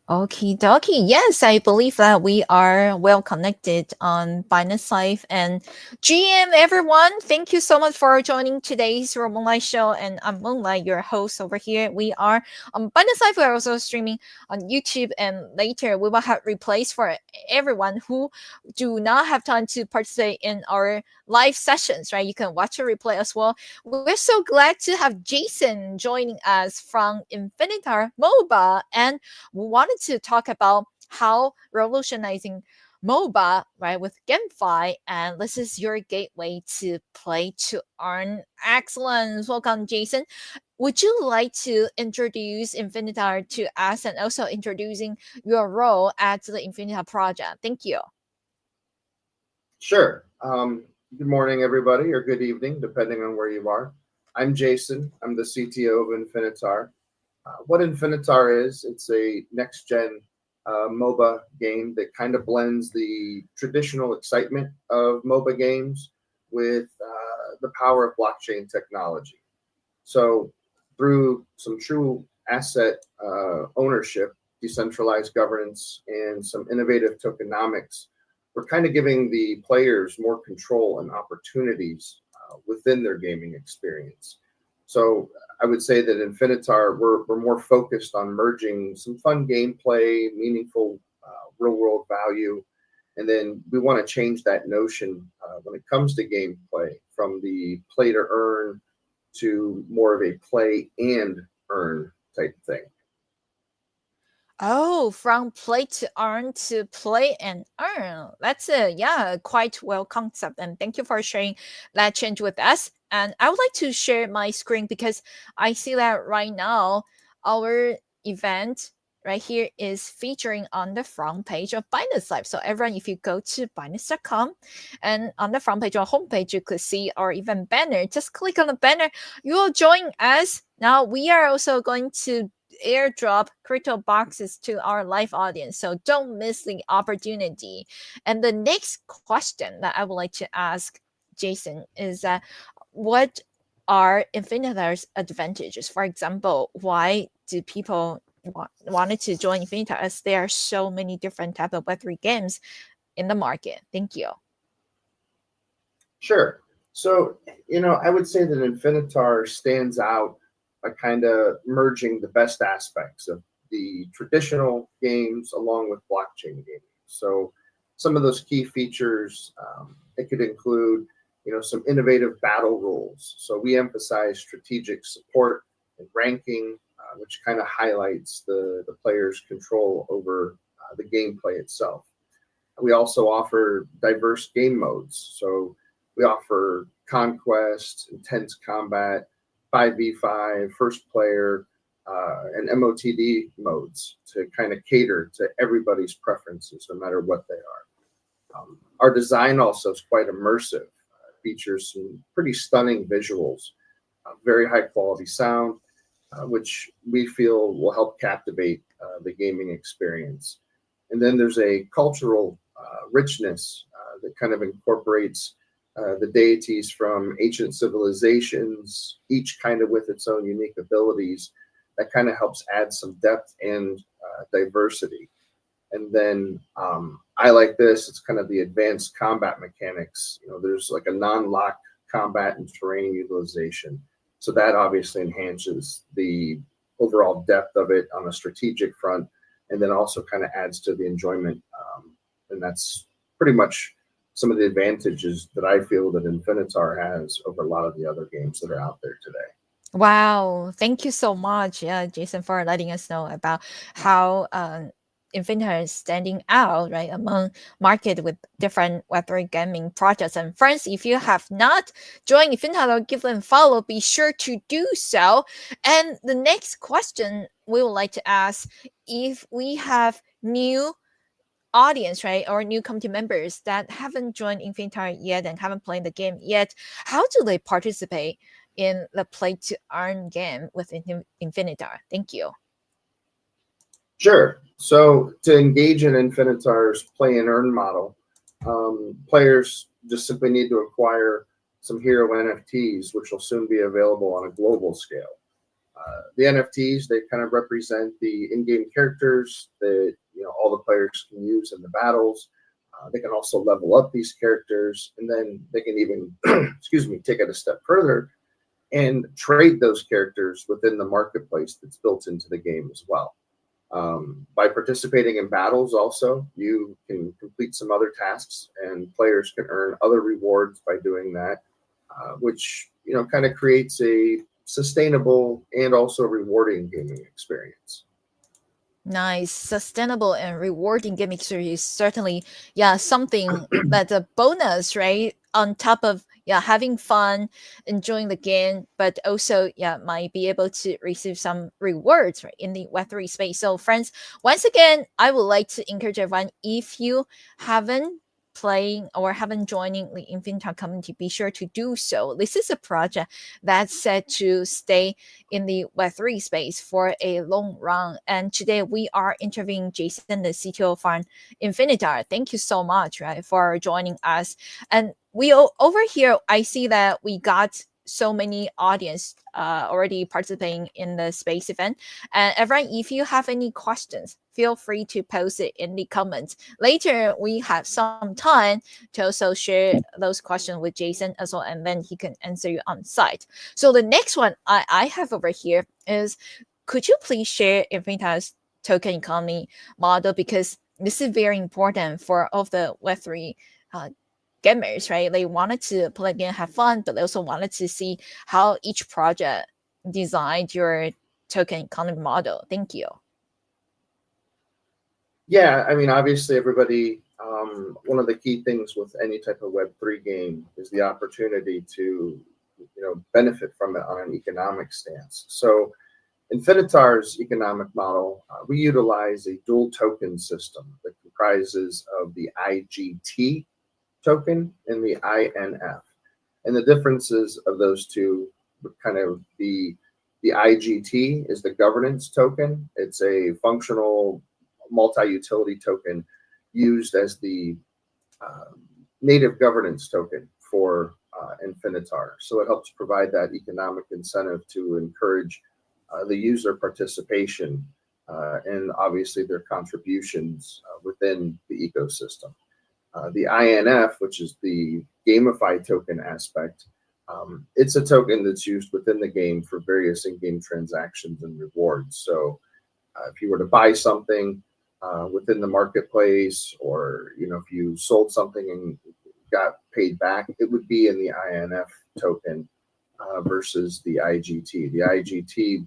Okie dokie. Yes, I believe that we are well connected on Binance Life and GM. Everyone, thank you so much for joining today's Moonlight Show. And I'm Moonlight, your host over here. We are on Binance Life. We're also streaming on YouTube, and later we will have replays for everyone who do not have time to participate in our live sessions. Right, you can watch a replay as well. We're so glad to have Jason joining us from Infinitar MOBA, and we wanted to talk about how revolutionizing MOBA, right, with GameFi, and this is your gateway to play to earn excellence. Welcome, Jason. Would you like to introduce Infinitar to us and also introducing your role at the Infinitar project? Thank you. Sure. Good morning, everybody, or good evening, depending on where you are. I'm Jason. I'm the CTO of Infinitar. What Infinitar is, it's a next-gen MOBA game that kind of blends the traditional excitement of MOBA games with the power of blockchain technology. So through some true asset ownership, decentralized governance, and some innovative tokenomics, we're kind of giving the players more control and opportunities within their gaming experience. So I would say that Infinitar, we're more focused on merging some fun gameplay, meaningful real-world value, and then we want to change that notion when it comes to gameplay from the play to earn to more of a play and earn type thing. Oh, from play to earn to play and earn. That's a quite well concept. And thank you for sharing that change with us. And I would like to share my screen because I see that right now our event right here is featuring on the front page of Binance Live. So everyone, if you go to Binance.com and on the front page or homepage, you could see our event banner. Just click on the banner. You will join us. Now we are also going to airdrop crypto boxes to our live audience. So don't miss the opportunity. And the next question that I would like to ask Jason is that what are Infinitar's advantages? For example, why do people wanted to join Infinitar as there are so many different type of Web3 games in the market? Thank you. Sure. So, I would say that Infinitar stands out by kind of merging the best aspects of the traditional games along with blockchain gaming. So some of those key features, it could include, some innovative battle rules. So we emphasize strategic support and ranking, which kind of highlights the player's control over the gameplay itself. We also offer diverse game modes. So we offer conquest, intense combat, 5v5, first player, and MOTD modes to kind of cater to everybody's preferences, no matter what they are. Our design also is quite immersive, features some pretty stunning visuals, very high quality sound, which we feel will help captivate the gaming experience. And then there's a cultural richness that kind of incorporates the deities from ancient civilizations, each kind of with its own unique abilities. That kind of helps add some depth and diversity. And then I like this. It's kind of the advanced combat mechanics. There's like a non-lock combat and terrain utilization. So that obviously enhances the overall depth of it on a strategic front, and then also kind of adds to the enjoyment. And that's pretty much some of the advantages that I feel that Infinitar has over a lot of the other games that are out there today. Wow, thank you so much, Jason, for letting us know about how Infinitar is standing out, right, among market with different Web3 gaming projects. And friends, if you have not joined Infinitar or give them a follow, be sure to do so. And the next question we would like to ask, if we have new audience, right, or new community members that haven't joined Infinitar yet and haven't played the game yet, how do they participate in the play to earn game with Infinitar? Thank you. Sure. So to engage in Infinitar's play and earn model, players just simply need to acquire some hero NFTs, which will soon be available on a global scale. The NFTs, they kind of represent the in-game characters that all the players can use in the battles. They can also level up these characters, and then they can even, excuse me, take it a step further and trade those characters within the marketplace that's built into the game as well. By participating in battles, also, you can complete some other tasks, and players can earn other rewards by doing that, which kind of creates a sustainable and also rewarding gaming experience. Nice, sustainable and rewarding game experience is certainly, yeah, something that's a bonus, right? On top of, yeah, having fun, enjoying the game, but also, yeah, might be able to receive some rewards, right, in the Web3 space. So, friends, once again, I would like to encourage everyone, if you haven't playing or haven't joining the Infinitar community, be sure to do so. This is a project that's set to stay in the Web3 space for a long run. And today we are interviewing Jason, the CTO from Infinitar. Thank you so much, right, for joining us. And over here, I see that we got so many audience already participating in the space event. And everyone, if you have any questions, feel free to post it in the comments. Later, we have some time to also share those questions with Jason as well, and then he can answer you on site. So the next one I have over here is, could you please share Infinitas token economy model, because this is very important for all of the Web3 uh, gamers, right? They wanted to play again, have fun, but they also wanted to see how each project designed your token economy model. Thank you. Yeah, I mean, obviously, everybody. One of the key things with any type of Web3 game is the opportunity to, benefit from it on an economic stance. So, Infinitar's economic model, we utilize a dual token system that comprises of the IGT token and the INF. And the differences of those two would kind of be the IGT is the governance token. It's a functional multi-utility token used as the uh, native governance token for Infinitar. So it helps provide that economic incentive to encourage the user participation and obviously their contributions within the ecosystem. The INF, which is the GameFi token aspect, it's a token that's used within the game for various in-game transactions and rewards. So if you were to buy something within the marketplace, or if you sold something and got paid back, it would be in the INF token versus the IGT. The IGT,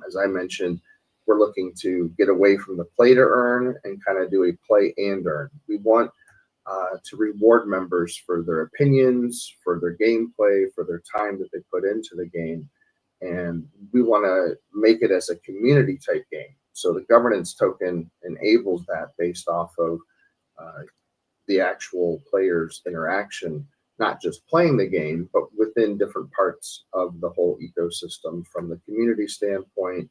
as I mentioned, we're looking to get away from the play to earn and kind of do a play and earn. We want to reward members for their opinions, for their gameplay, for their time that they put into the game. And we want to make it as a community type game. So the governance token enables that based off of uh, the actual player's interaction, not just playing the game, but within different parts of the whole ecosystem from the community standpoint,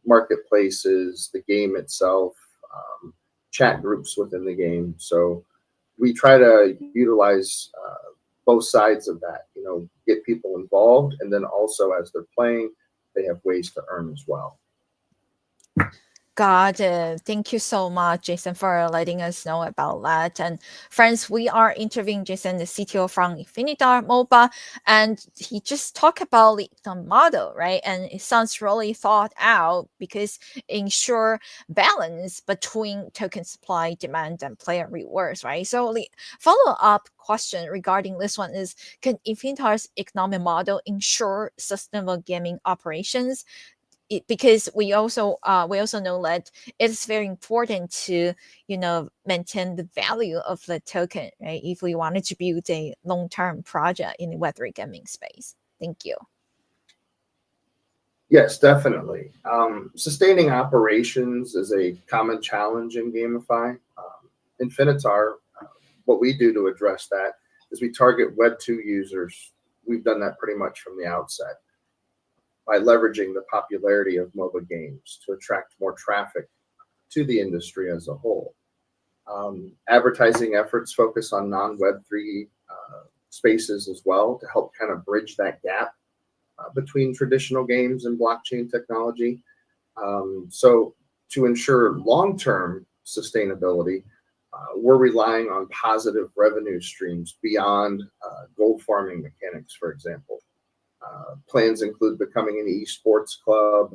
marketplaces, the game itself, chat groups within the game. So we try to utilize both sides of that, get people involved, and then also as they're playing, they have ways to earn as well. Got it. Thank you so much, Jason, for letting us know about that. And friends, we are interviewing Jason, the CTO from Infinitar MOBA, and he just talked about the model, right? And it sounds really thought out because ensure balance between token supply, demand, and player rewards, right? So the follow-up question regarding this one is, can Infinitar's economic model ensure sustainable gaming operations? Because we also know that it's very important to maintain the value of the token, right, if we wanted to build a long-term project in the Web3 gaming space. Thank you. Yes, definitely. Sustaining operations is a common challenge in GameFi. Infinitar, what we do to address that is we target Web2 users. We've done that pretty much from the outset by leveraging the popularity of MOBA games to attract more traffic to the industry as a whole. Advertising efforts focus on non-Web3 spaces as well to help kind of bridge that gap between traditional games and blockchain technology. So to ensure long-term sustainability, we're relying on positive revenue streams beyond gold farming mechanics, for example. Plans include becoming an esports club.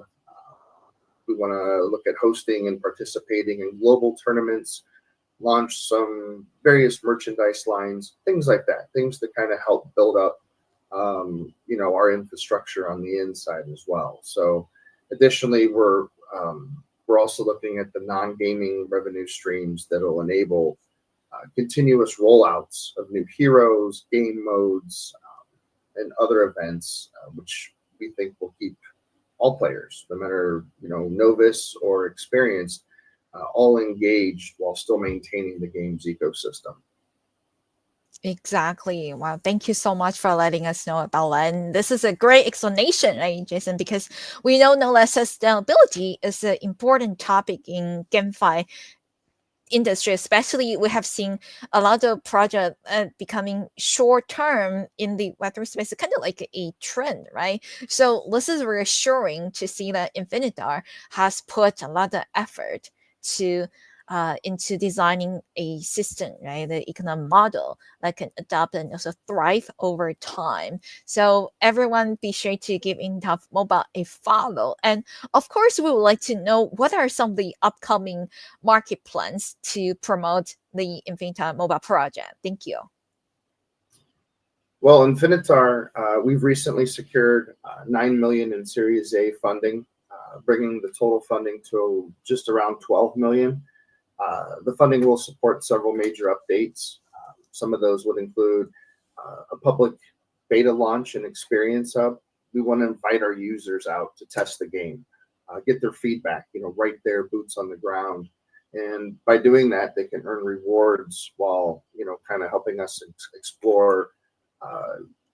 We want to look at hosting and participating in global tournaments, launch some various merchandise lines, things like that, things to kind of help build up, our infrastructure on the inside as well. So additionally, we're also looking at the non-gaming revenue streams that will enable continuous rollouts of new heroes, game modes, and other events, which we think will keep all players, no matter novice or experienced, all engaged while still maintaining the game's ecosystem. Exactly. Wow. Thank you so much for letting us know about that. And this is a great explanation, right, Jason? Because we know no less sustainability is an important topic in GameFi industry. Especially we have seen a lot of projects becoming short term in the Web3 space, kind of like a trend, right? So this is reassuring to see that Infinitar has put a lot of effort to into designing a system, right, the economic model that can adapt and also thrive over time. So everyone be sure to give Infinitar MOBA a follow. And of course, we would like to know what are some of the upcoming market plans to promote the Infinitar MOBA project. Thank you. Well, Infinitar, we've recently secured 9 million in Series A funding, bringing the total funding to just around 12 million. The funding will support several major updates. Some of those would include a public beta launch and experience hub. We want to invite our users out to test the game, get their feedback, right there, boots on the ground. And by doing that, they can earn rewards while, kind of helping us explore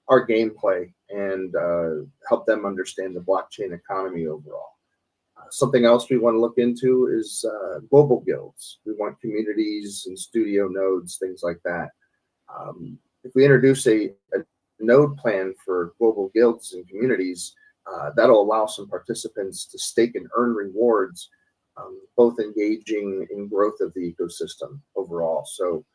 our gameplay and help them understand the blockchain economy overall. Something else we want to look into is global guilds. We want communities and studio nodes, things like that. If we introduce a node plan for global guilds and communities, that'll allow some participants to stake and earn rewards, both engaging in growth of the ecosystem overall. So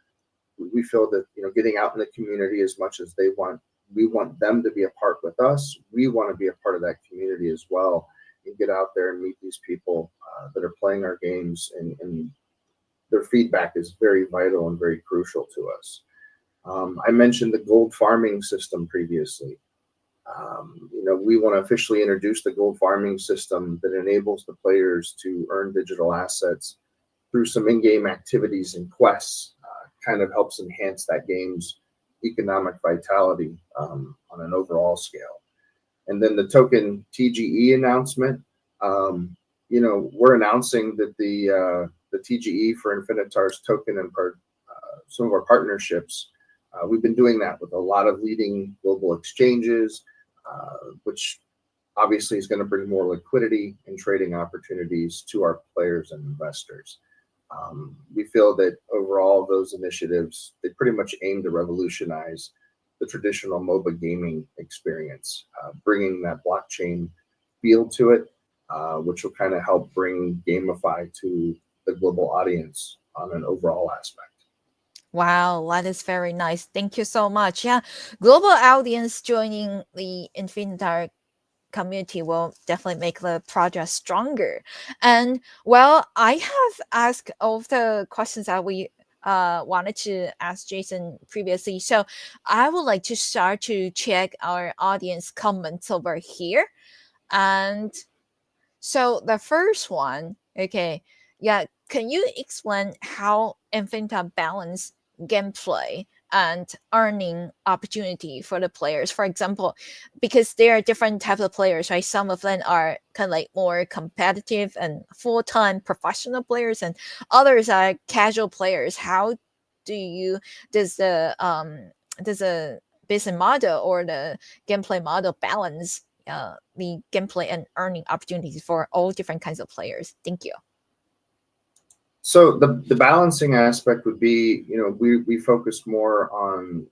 we feel that getting out in the community as much as they want, we want them to be a part with us. We want to be a part of that community as well, and get out there and meet these people that are playing our games, and their feedback is very vital and very crucial to us. I mentioned the gold farming system previously. We want to officially introduce the gold farming system that enables the players to earn digital assets through some in-game activities and quests. Kind of helps enhance that game's economic vitality on an overall scale. And then the token TGE announcement. We're announcing that the TGE for Infinitar's token and some of our partnerships. We've been doing that with a lot of leading global exchanges, which obviously is going to bring more liquidity and trading opportunities to our players and investors. We feel that overall those initiatives, they pretty much aim to revolutionize the traditional MOBA gaming experience, bringing that blockchain feel to it, which will kind of help bring GameFi to the global audience on an overall aspect. Wow, that is very nice. Thank you so much. Yeah, global audience joining the Infinitar community will definitely make the project stronger. And well, I have asked all of the questions that we wanted to ask Jason previously. So I would like to start to check our audience comments over here. And so the first one, okay, yeah, can you explain how Infinita balance gameplay and earning opportunity for the players? For example, because there are different types of players, right? Some of them are kind of like more competitive and full-time professional players, and others are casual players. How do you does the business model or the gameplay model balance the gameplay and earning opportunities for all different kinds of players? Thank you. So the balancing aspect would be, we focus more on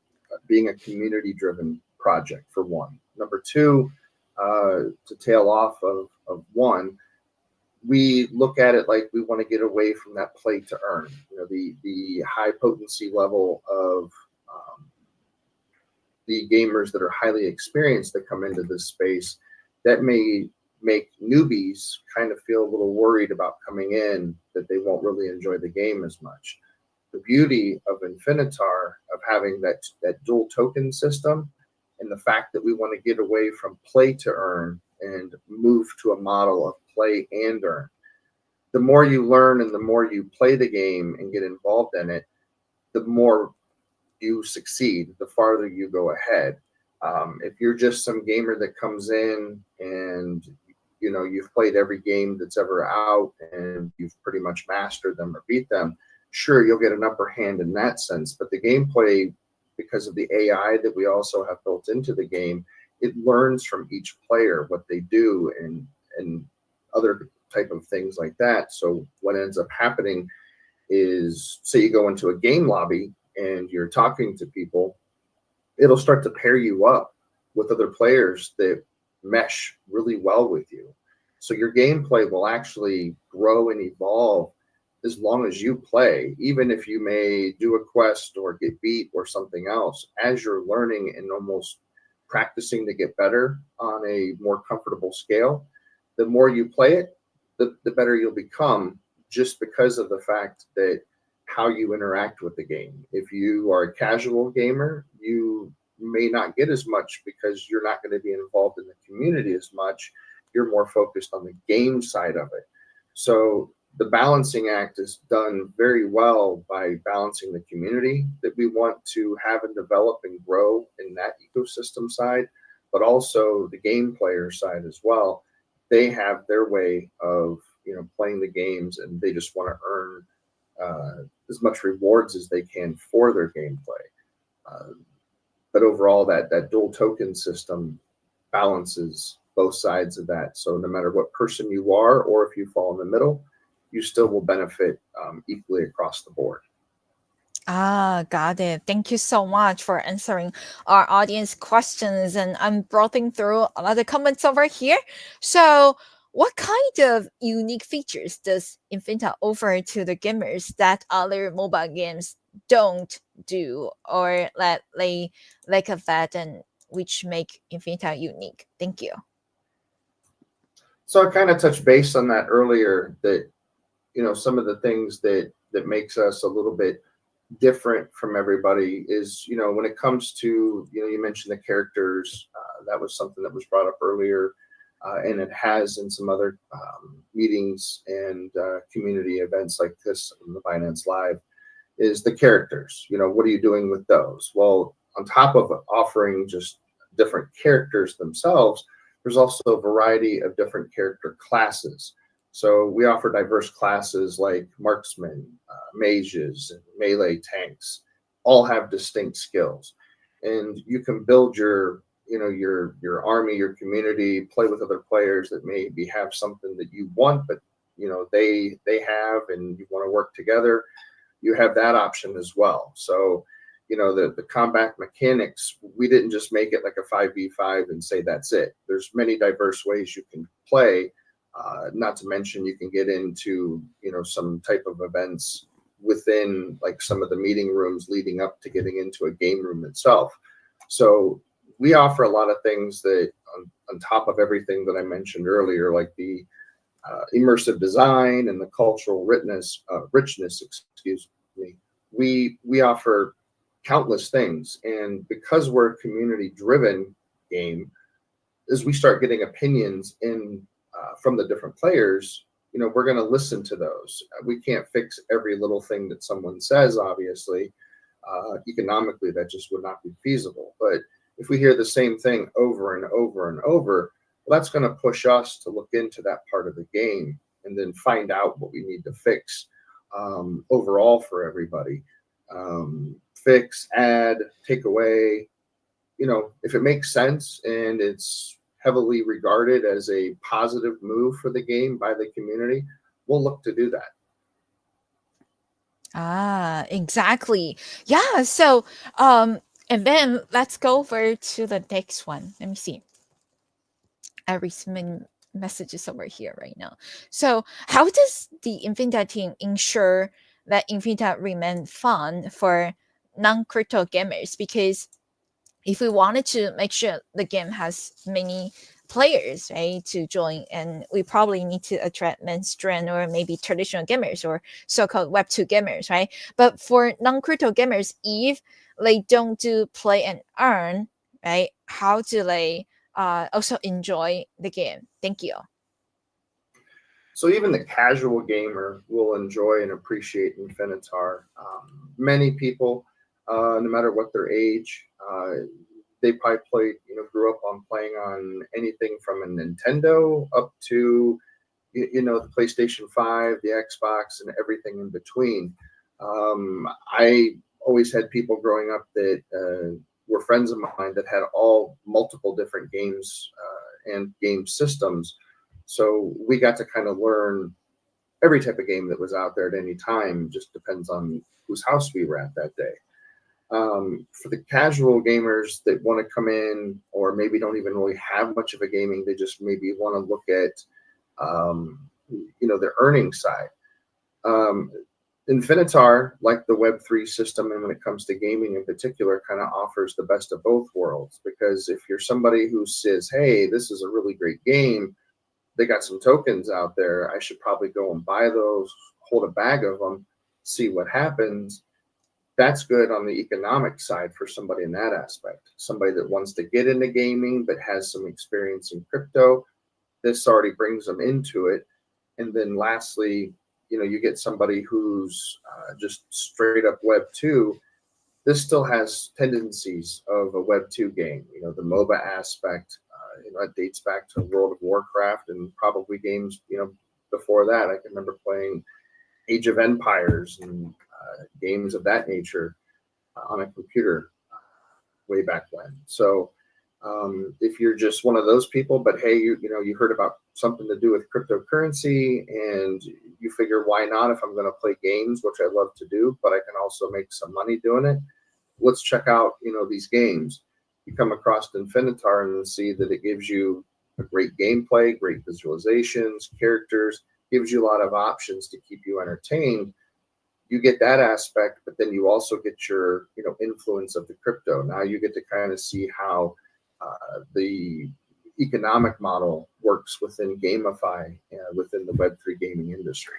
being a community driven project for one. Number two, to tail off of one, we look at it like we want to get away from that play to earn. The high potency level of the gamers that are highly experienced that come into this space that may make newbies kind of feel a little worried about coming in, that they won't really enjoy the game as much. The beauty of Infinitar, of having that dual token system, and the fact that we want to get away from play to earn and move to a model of play and earn. The more you learn and the more you play the game and get involved in it, the more you succeed, the farther you go ahead. If you're just some gamer that comes in and you've played every game that's ever out and you've pretty much mastered them or beat them, sure, you'll get an upper hand in that sense. But the gameplay, because of the AI that we also have built into the game, it learns from each player what they do and other type of things like that. So what ends up happening is, say you go into a game lobby and you're talking to people, it'll start to pair you up with other players that mesh really well with you. So your gameplay will actually grow and evolve as long as you play, even if you may do a quest or get beat or something else. As you're learning and almost practicing to get better on a more comfortable scale, the more you play it, the better you'll become, just because of the fact that how you interact with the game. If you are a casual gamer, you may not get as much because you're not going to be involved in the community as much. You're more focused on the game side of it. So the balancing act is done very well by balancing the community that we want to have and develop and grow in that ecosystem side, but also the game player side as well. They have their way of playing the games, and they just want to earn as much rewards as they can for their gameplay. Uh, but overall, that dual token system balances both sides of that. So no matter what person you are, or if you fall in the middle, you still will benefit equally across the board. Ah, got it. Thank you so much for answering our audience questions. And I'm browsing through a lot of comments over here. So, what kind of unique features does Infinita offer to the gamers that other mobile games don't do, or that they lack of that, and which make Infinita unique? Thank you. So I kind of touched base on that earlier, that some of the things that makes us a little bit different from everybody is, when it comes to, you mentioned the characters. That was something that was brought up earlier, and it has in some other meetings and community events like this in the Binance Live, is the characters. What are you doing with those? Well, on top of offering just different characters themselves, there's also a variety of different character classes. So we offer diverse classes like marksmen, mages, and melee tanks. All have distinct skills, and you can build your army, your community, play with other players that maybe have something that you want, but they have, and you want to work together. You have that option as well. So the combat mechanics, we didn't just make it like a 5v5 and say that's it. There's many diverse ways you can play. Not to mention, you can get into some type of events within like some of the meeting rooms leading up to getting into a game room itself. So we offer a lot of things that on top of everything that I mentioned earlier, like the immersive design and the cultural richness, excuse me. We offer countless things, and because we're a community-driven game, as we start getting opinions in from the different players, we're going to listen to those. We can't fix every little thing that someone says, obviously. Economically, that just would not be feasible. But if we hear the same thing over and over and over, well, that's going to push us to look into that part of the game and then find out what we need to fix overall for everybody. Fix, add, take away. If it makes sense and it's heavily regarded as a positive move for the game by the community, we'll look to do that. Ah, exactly. Yeah. So, and then let's go over to the next one. Let me see. I receiving messages over here right now. So, how does the Infinitat team ensure that Infinitat remain fun for non-crypto gamers? Because if we wanted to make sure the game has many players, right, to join, and we probably need to attract mainstream or maybe traditional gamers or so-called Web2 gamers, right? But for non-crypto gamers, if they don't do play and earn, right, how do they also enjoy the game? Thank you. So even the casual gamer will enjoy and appreciate Infinitar. Many people, no matter what their age, they probably played, grew up on playing on anything from a Nintendo up to, the PlayStation 5, the Xbox, and everything in between. I always had people growing up that were friends of mine that had all multiple different games and game systems. So we got to kind of learn every type of game that was out there at any time. Just depends on whose house we were at that day. For the casual gamers that want to come in, or maybe don't even really have much of a gaming, they just maybe want to look at, the earning side. Um, Infinitar, like the Web3 system, and when it comes to gaming in particular, kind of offers the best of both worlds. Because if you're somebody who says, hey, this is a really great game, they got some tokens out there, I should probably go and buy those, hold a bag of them, see what happens. That's good on the economic side for somebody in that aspect. Somebody that wants to get into gaming but has some experience in crypto, this already brings them into it. And then lastly, you get somebody who's just straight up Web 2. This still has tendencies of a Web 2 game. The MOBA aspect, it dates back to World of Warcraft and probably games, before that. I can remember playing Age of Empires and games of that nature on a computer way back when. So if you're just one of those people, but hey, you heard about something to do with cryptocurrency, and you figure, why not? If I'm going to play games, which I love to do, but I can also make some money doing it, let's check out these games. You come across Infinitar and see that it gives you a great gameplay, great visualizations, characters, gives you a lot of options to keep you entertained. You get that aspect, but then you also get your influence of the crypto. Now you get to kind of see how the economic model works within GameFi, within the Web3 gaming industry.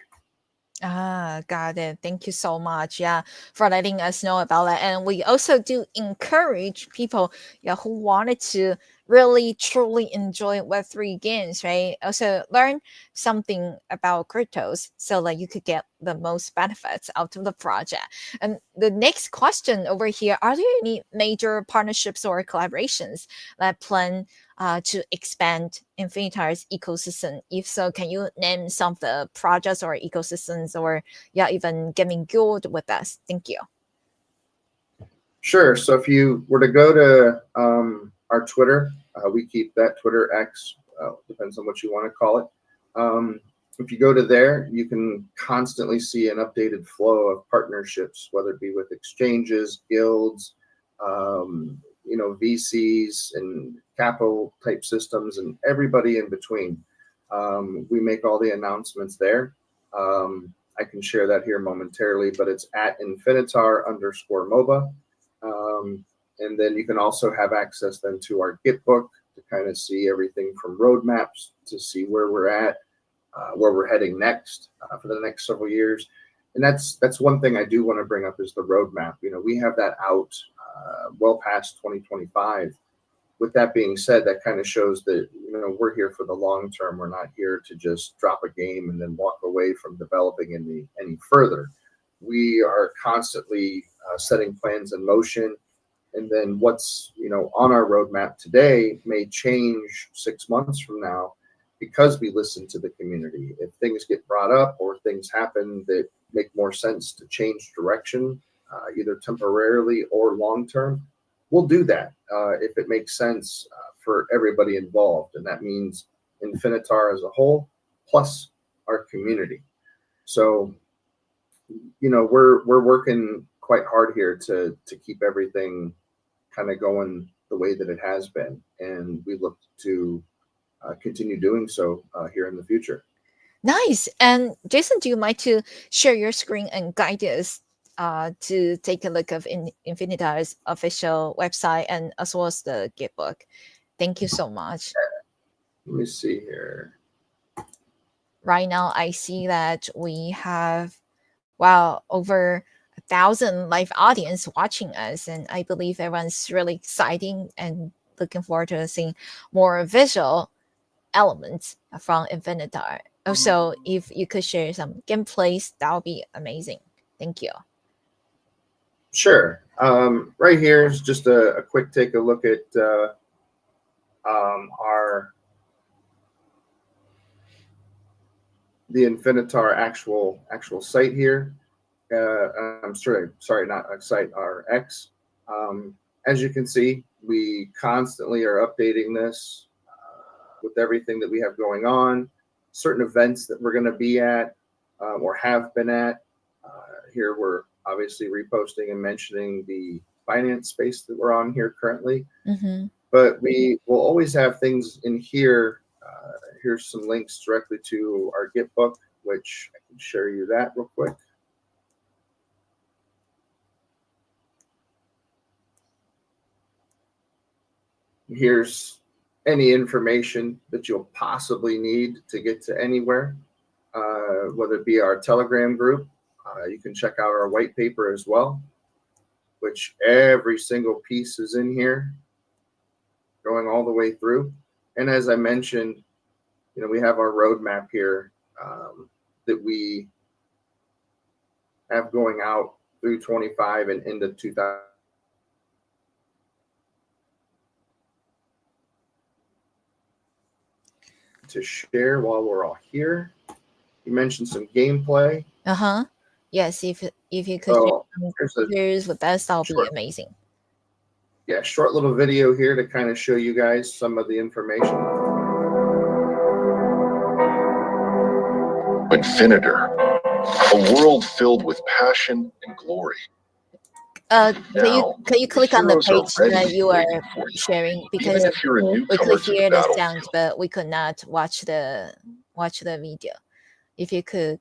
Ah, got it. Thank you so much. Yeah, for letting us know about that. And we also do encourage people, yeah, who wanted to really truly enjoy Web3 games, right? Also learn something about cryptos so that you could get the most benefits out of the project. And the next question over here, are there any major partnerships or collaborations that plan to expand Infinitar's ecosystem? If so, can you name some of the projects or ecosystems, or yeah, even gaming guild with us? Thank you. Sure. So if you were to go to our Twitter, we keep that Twitter X, depends on what you want to call it. If you go to there, you can constantly see an updated flow of partnerships, whether it be with exchanges, guilds, VCs and capital type systems, and everybody in between. We make all the announcements there. I can share that here momentarily, but it's at Infinitar_MOBA. And then you can also have access then to our Git book to kind of see everything from roadmaps to see where we're at, where we're heading next for the next several years. And that's one thing I do want to bring up is the roadmap. We have that out well past 2025. With that being said, that kind of shows that we're here for the long term. We're not here to just drop a game and then walk away from developing any further. We are constantly setting plans in motion, and then what's on our roadmap today may change 6 months from now because we listen to the community. If things get brought up or things happen that make more sense to change direction, either temporarily or long term, we'll do that if it makes sense for everybody involved, and that means Infinitar as a whole plus our community. So we're working quite hard here to keep everything kind of going the way that it has been, and we look to continue doing so here in the future. Nice. And Jason, do you mind to share your screen and guide us to take a look of Infinitar's official website and as well as the gift book? Thank you so much. Let me see here. Right now, I see that we have, wow, over 1,000 live audience watching us, and I believe everyone's really exciting and looking forward to seeing more visual elements from Infinitar. Also, if you could share some gameplays, that would be amazing. Thank you. Sure. Right here is just a quick take a look at our the Infinitar actual site here. I'm sorry, not a site, our X. As you can see, we constantly are updating this with everything that we have going on, certain events that we're going to be at or have been at. Here we're obviously reposting and mentioning the finance space that we're on here currently. Mm-hmm. But we will always have things in here. Here's some links directly to our Git book, which I can share you that real quick. Here's any information that you'll possibly need to get to anywhere, whether it be our Telegram group. You can check out our white paper as well, which every single piece is in here, going all the way through. And as I mentioned, we have our roadmap here that we have going out through 25 and into 2000. To share while we're all here. You mentioned some gameplay. Uh-huh. Yes, if you could So share some pictures with us, that'll be amazing. Yeah, short little video here to kind of show you guys some of the information. Infinitar, a world filled with passion and glory. Can Now, you click on the heroes are page ready that you are for you. sharing, because Even if you're a we newcomer could to the hear the sound, battlefield. but we could not watch the video. If you could,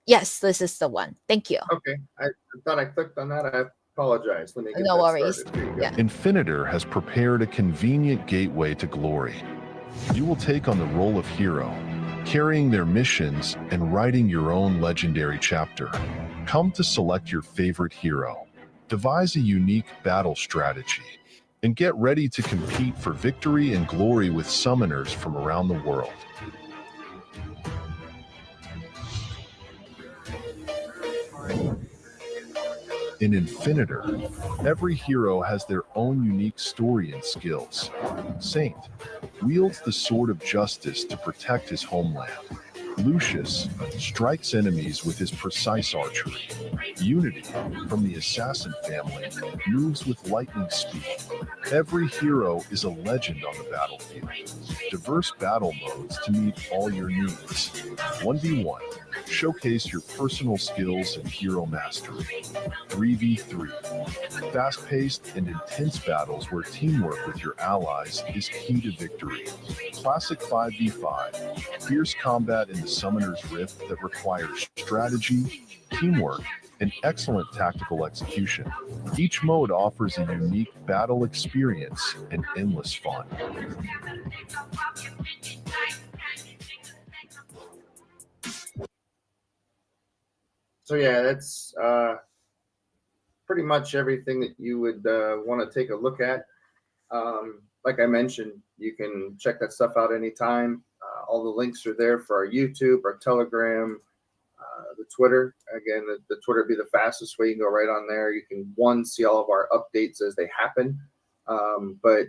yes, this is the one. Thank you. Okay, I thought I clicked on that. I apologize. Let me get No that worries. started. Here you go. Yeah. Infinitar has prepared a convenient gateway to glory. You will take on the role of hero, carrying their missions and writing your own legendary chapter. Come to select your favorite hero, devise a unique battle strategy, and get ready to compete for victory and glory with summoners from around the world. In Infinitar, every hero has their own unique story and skills. Saint wields the sword of justice to protect his homeland. Lucius strikes enemies with his precise archery. Unity, from the assassin family, moves with lightning speed. Every hero is a legend on the battlefield. Diverse battle modes to meet all your needs. 1v1, showcase your personal skills and hero mastery. 3v3, fast-paced and intense battles where teamwork with your allies is key to victory. Classic 5v5, fierce combat in the Summoner's Rift that requires strategy, teamwork, and excellent tactical execution. Each mode offers a unique battle experience and endless fun. So yeah, that's pretty much everything that you would want to take a look at. Like I mentioned, you can check that stuff out anytime. All the links are there for our YouTube, our Telegram, the Twitter. Again, the Twitter would be the fastest way. You can go right on there. You can, see all of our updates as they happen. But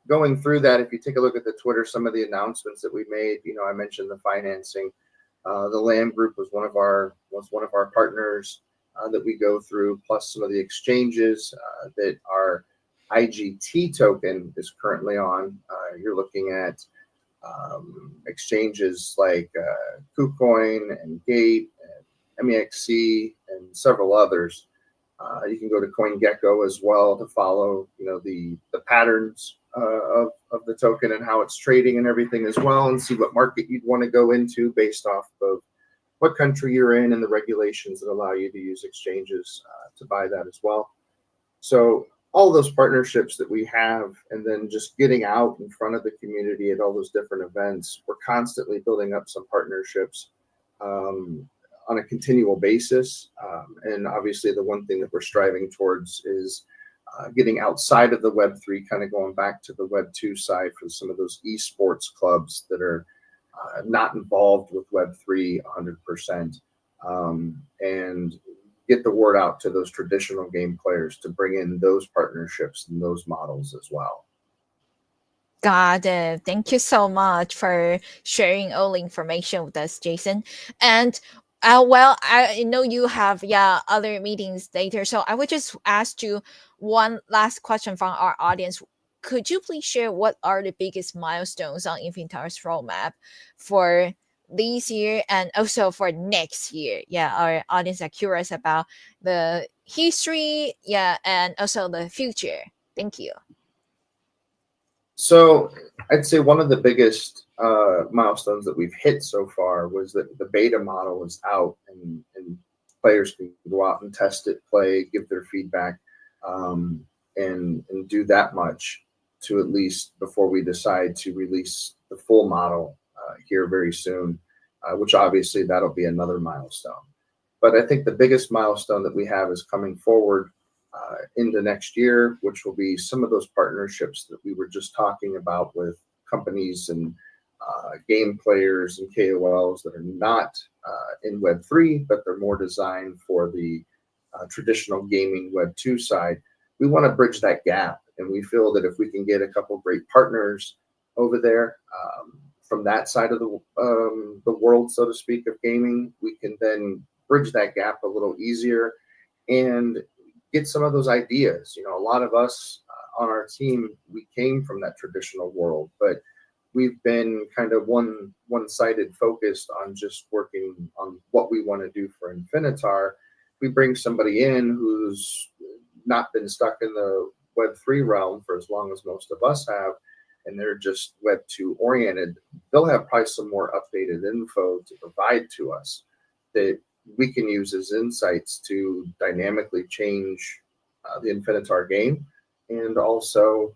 going through that, if you take a look at the Twitter, some of the announcements that we made, I mentioned the financing. The Lamb Group was one of our partners that we go through, plus some of the exchanges that our IGT token is currently on. You're looking at exchanges like KuCoin and Gate and MEXC and several others. You can go to CoinGecko as well to follow, the patterns of the token and how it's trading and everything as well, and see what market you'd want to go into based off of what country you're in and the regulations that allow you to use exchanges to buy that as well. So all those partnerships that we have, and then just getting out in front of the community at all those different events, we're constantly building up some partnerships on a continual basis. And obviously the one thing that we're striving towards is getting outside of the Web3, kind of going back to the Web2 side for some of those esports clubs that are not involved with Web3 100%, and get the word out to those traditional game players to bring in those partnerships and those models as well. Got it. Thank you so much for sharing all the information with us, Jason. And well, I know you have other meetings later, so I would just ask you one last question from our audience. Could you please share what are the biggest milestones on Infinitar's roadmap for this year and also for next year? Yeah, our audience are curious about the history, and also the future. Thank you. So I'd say one of the biggest milestones that we've hit so far was that the beta model is out, and players can go out and test it, play, give their feedback, and do that much to at least before we decide to release the full model here very soon, which obviously that'll be another milestone. But I think the biggest milestone that we have is coming forward into next year, which will be some of those partnerships that we were just talking about with companies and game players and KOLs that are not in Web3, but they're more designed for the traditional gaming Web2 side. We want to bridge that gap, and we feel that if we can get a couple great partners over there from that side of the world, so to speak, of gaming, we can then bridge that gap a little easier and get some of those ideas. You know, a lot of us on our team, we came from that traditional world, but we've been kind of one-sided focused on just working on what we want to do for Infinitar. We bring somebody in who's not been stuck in the Web3 realm for as long as most of us have, and they're just Web2 oriented. They'll have probably some more updated info to provide to us that we can use as insights to dynamically change the Infinitar game, and also,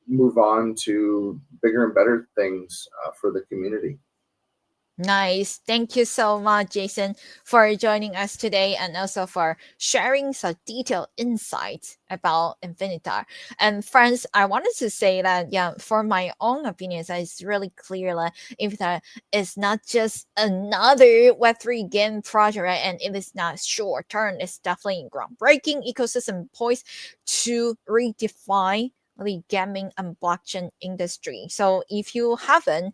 move on to bigger and better things for the community. Nice. Thank you so much, Jason, for joining us today and also for sharing such detailed insights about Infinitar. And friends, I wanted to say that, for my own opinions, it's really clear that Infinitar is not just another Web3 game project, right? And it is not short term. It's definitely groundbreaking ecosystem poised to redefine the gaming and blockchain industry. So if you haven't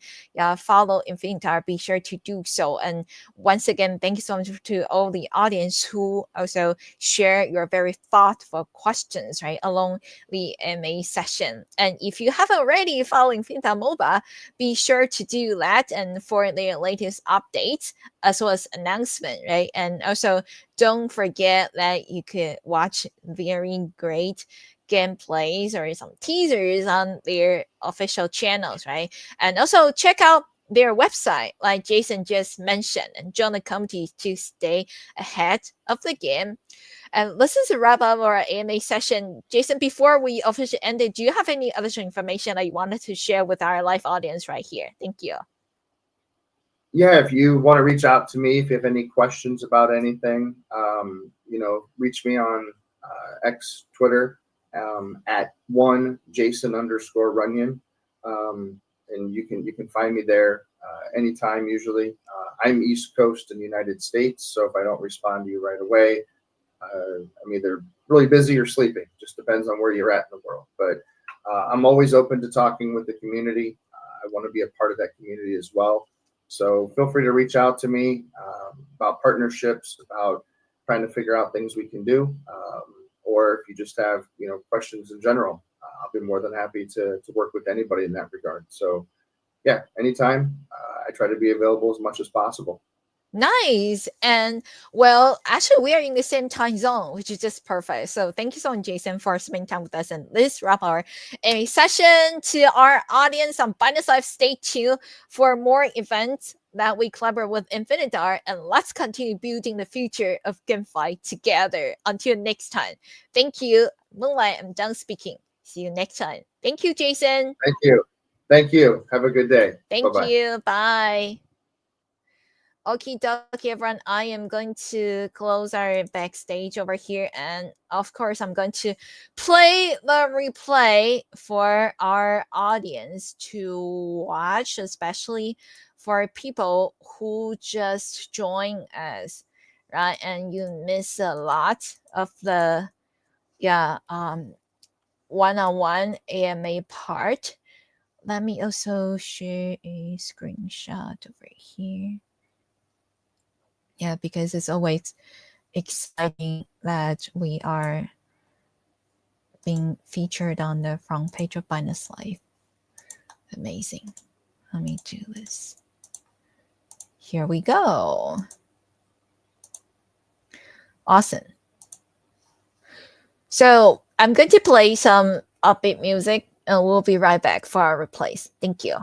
follow Infinitar, be sure to do so. And once again, thank you so much to all the audience who also share your very thoughtful questions, right, along the MA session. And if you haven't already followed Infinitar MOBA, be sure to do that, and for their latest updates as well as announcement, right? And also don't forget that you could watch very great gameplays or some teasers on their official channels, right? And also check out their website, like Jason just mentioned, and join the community to stay ahead of the game. And this is a wrap up our AMA session. Jason, before we officially end it, do you have any additional information that you wanted to share with our live audience right here? Thank you. Yeah, if you want to reach out to me, if you have any questions about anything, reach me on X, Twitter, at @Jason_Runyon. And you can find me there anytime. Usually, I'm East Coast in the United States, so if I don't respond to you right away, I'm either really busy or sleeping. Just depends on where you're at in the world. But I'm always open to talking with the community. I want to be a part of that community as well. So feel free to reach out to me about partnerships, about trying to figure out things we can do, or if you just have questions in general. I'll be more than happy to work with anybody in that regard. So yeah, anytime. I try to be available as much as possible. Nice. And well, actually, we are in the same time zone, which is just perfect. So thank you so much, Jason, for spending time with us. And let's wrap our session. To our audience on Binance Live, stay tuned for more events that we collaborate with Infinitar. And let's continue building the future of GameFi together. Until next time. Thank you. Moonlight, I'm done speaking. See you next time. Thank you, Jason. Thank you. Thank you. Have a good day. Thank Bye-bye. you. Bye. Okie dokie, everyone. I am going to close our backstage over here. And of course, I'm going to play the replay for our audience to watch, especially for people who just join us, right? And you miss a lot of the, one-on-one AMA part. Let me also share a screenshot over here. Yeah, because it's always exciting that we are being featured on the front page of Binance Live. Amazing. Let me do this. Here we go. Awesome. So I'm going to play some upbeat music and we'll be right back for our replays. Thank you.